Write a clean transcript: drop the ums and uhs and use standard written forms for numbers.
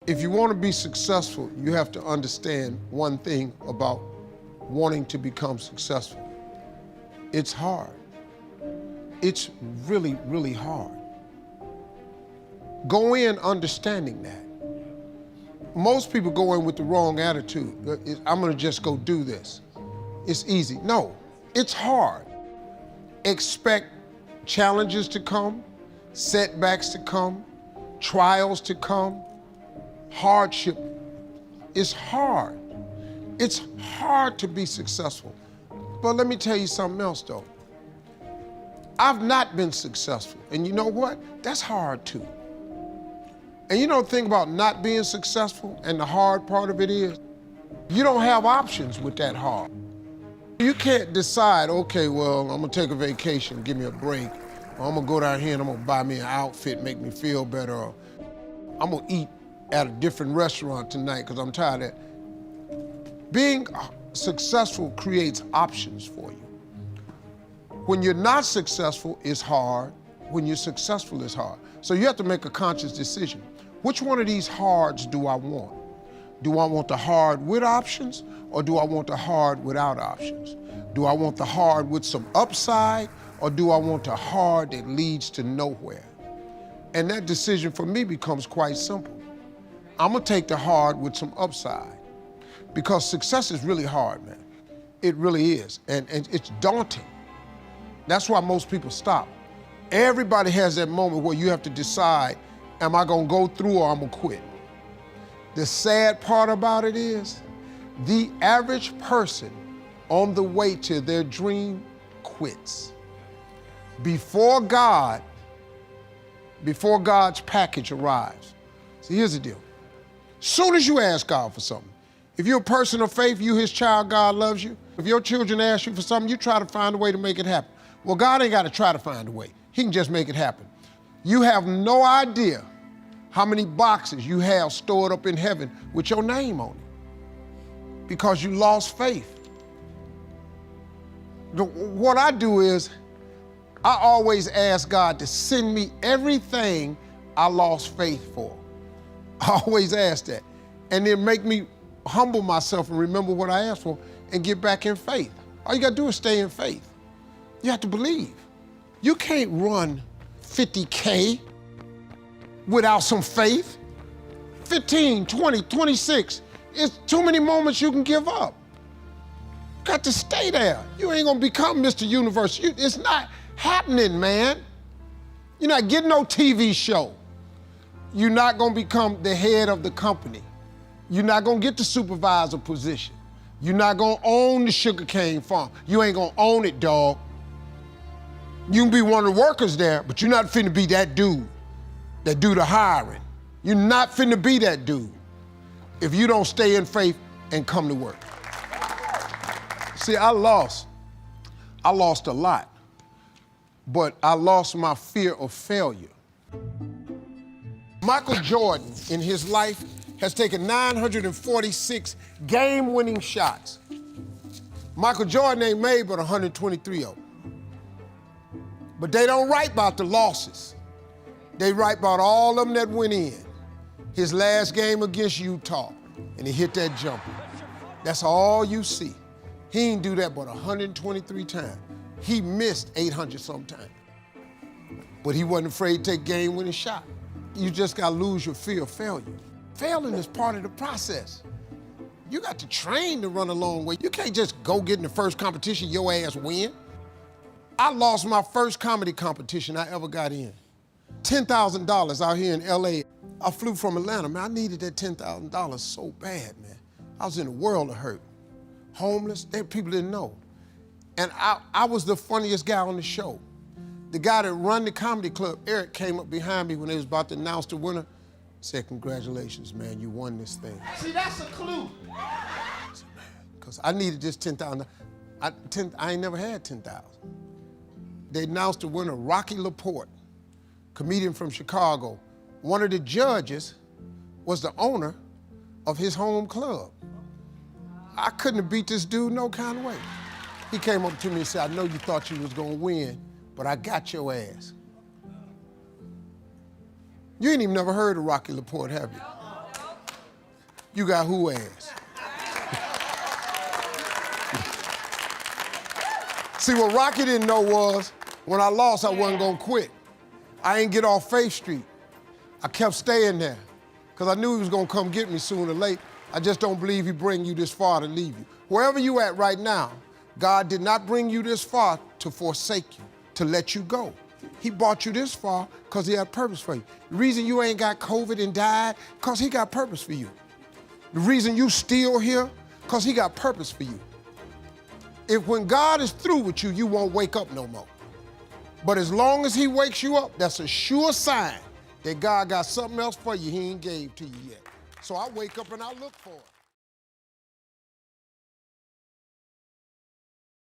If you want to be successful, you have to understand one thing about wanting to become successful. It's hard. It's really, really hard. Go in understanding that. Most people go in with the wrong attitude. I'm gonna just go do this. It's easy. No, it's hard. Expect challenges to come, setbacks to come, trials to come, hardship. It's hard. It's hard to be successful. But let me tell you something else though. I've not been successful, and you know what? That's hard too. And you know the thing about not being successful and the hard part of it is, you don't have options with that hard. You can't decide, okay, well, I'm gonna take a vacation, give me a break, or I'm gonna go down here and I'm gonna buy me an outfit, make me feel better, or I'm gonna eat at a different restaurant tonight because I'm tired of that. Being successful creates options for you. When you're not successful, it's hard. When you're successful, it's hard. So you have to make a conscious decision. Which one of these hards do I want? Do I want the hard with options, or do I want the hard without options? Do I want the hard with some upside, or do I want the hard that leads to nowhere? And that decision for me becomes quite simple. I'm gonna take the hard with some upside, because success is really hard, man. It really is, and it's daunting. That's why most people stop. Everybody has that moment where you have to decide, am I gonna go through or I'm gonna quit? The sad part about it is, the average person on the way to their dream quits. Before God's package arrives. See, here's the deal. Soon as you ask God for something, if you're a person of faith, you his child, God loves you. If your children ask you for something, you try to find a way to make it happen. Well, God ain't got to try to find a way. He can just make it happen. You have no idea how many boxes you have stored up in heaven with your name on it because you lost faith. What I do is, I always ask God to send me everything I lost faith for. I always ask that. And then make me humble myself and remember what I asked for and get back in faith. All you gotta do is stay in faith. You have to believe. You can't run 50K without some faith. 15, 20, 26, it's too many moments you can give up. Got to stay there. You ain't gonna become Mr. Universe. It's not happening, man. You're not getting no TV show. You're not gonna become the head of the company. You're not gonna get the supervisor position. You're not gonna own the sugarcane farm. You ain't gonna own it, dog. You can be one of the workers there, but you're not finna be that dude that do the hiring. You're not finna be that dude if you don't stay in faith and come to work. See, I lost a lot, but I lost my fear of failure. Michael Jordan, in his life, has taken 946 game-winning shots. Michael Jordan ain't made but 123 of them. But they don't write about the losses. They write about all of them that went in. His last game against Utah, and he hit that jumper. That's all you see. He didn't do that but 123 times. He missed 800 sometimes. But he wasn't afraid to take game-winning shot. You just gotta lose your fear of failure. Failing is part of the process. You got to train to run a long way. You can't just go get in the first competition, your ass win. I lost my first comedy competition I ever got in. $10,000 out here in LA. I flew from Atlanta, man. I needed that $10,000 so bad, man. I was in a world of hurt. Homeless, people didn't know. And I was the funniest guy on the show. The guy that run the comedy club, Eric, came up behind me when they was about to announce the winner, said, congratulations, man, you won this thing. See, that's a clue. Because I needed this $10,000. I ain't never had $10,000. They announced the winner, Rocky LaPorte, comedian from Chicago. One of the judges was the owner of his home club. I couldn't have beat this dude no kind of way. He came up to me and said, I know you thought you was gonna win, but I got your ass. You ain't even never heard of Rocky LaPorte, have you? You got who ass? See, what Rocky didn't know was, when I lost, I wasn't gonna quit. I ain't get off Faith Street. I kept staying there, because I knew he was gonna come get me sooner or late. I just don't believe he bring you this far to leave you. Wherever you at right now, God did not bring you this far to forsake you, to let you go. He brought you this far because he had purpose for you. The reason you ain't got COVID and died, because he got purpose for you. The reason you still here, because he got purpose for you. If when God is through with you, you won't wake up no more. But as long as he wakes you up, that's a sure sign that God got something else for you he ain't gave to you yet. So I wake up and I look for it.